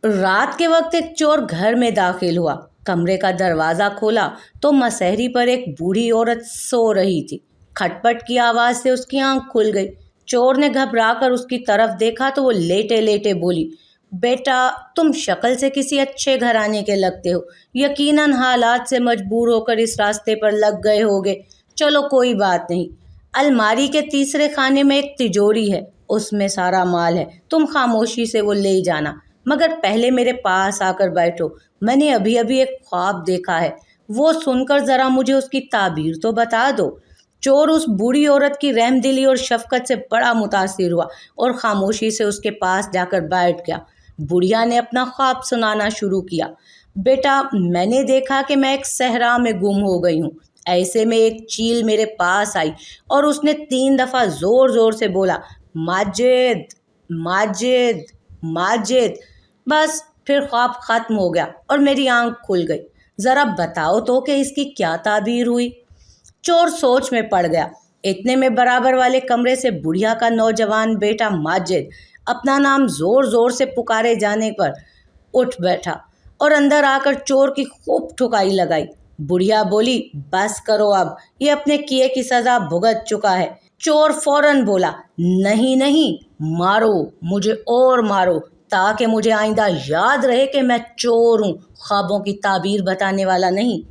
رات کے وقت ایک چور گھر میں داخل ہوا۔ کمرے کا دروازہ کھولا تو مسہری پر ایک بوڑھی عورت سو رہی تھی۔ کھٹ پٹ کی آواز سے اس کی آنکھ کھل گئی۔ چور نے گھبرا کر اس کی طرف دیکھا تو وہ لیٹے لیٹے بولی، بیٹا تم شکل سے کسی اچھے گھرانے کے لگتے ہو، یقیناً حالات سے مجبور ہو کر اس راستے پر لگ گئے ہوگے۔ چلو کوئی بات نہیں، الماری کے تیسرے خانے میں ایک تجوری ہے، اس میں سارا مال ہے، تم خاموشی سے وہ لے جانا، مگر پہلے میرے پاس آ کر بیٹھو، میں نے ابھی ابھی ایک خواب دیکھا ہے، وہ سن کر ذرا مجھے اس کی تعبیر تو بتا دو۔ چور اس بوڑھی عورت کی رحم دلی اور شفقت سے بڑا متاثر ہوا اور خاموشی سے اس کے پاس جا کر بیٹھ گیا۔ بڑھیا نے اپنا خواب سنانا شروع کیا۔ بیٹا میں نے دیکھا کہ میں ایک صحرا میں گم ہو گئی ہوں، ایسے میں ایک چیل میرے پاس آئی اور اس نے 3 دفعہ زور زور سے بولا، ماجد ماجد ماجد۔ بس پھر خواب ختم ہو گیا اور میری آنکھ کھل گئی۔ ذرا بتاؤ تو کہ اس کی کیا تعبیر ہوئی؟ چور سوچ میں پڑ گیا۔ اتنے میں برابر والے کمرے سے بڑھیا کا نوجوان بیٹا ماجد اپنا نام زور زور سے پکارے جانے پر اٹھ بیٹھا اور اندر آ کر چور کی خوب ٹھکائی لگائی۔ بڑھیا بولی، بس کرو اب، یہ اپنے کیے کی سزا بھگت چکا ہے۔ چور فوراً بولا، نہیں نہیں، مارو مجھے اور مارو، تاکہ مجھے آئندہ یاد رہے کہ میں چور ہوں، خوابوں کی تعبیر بتانے والا نہیں۔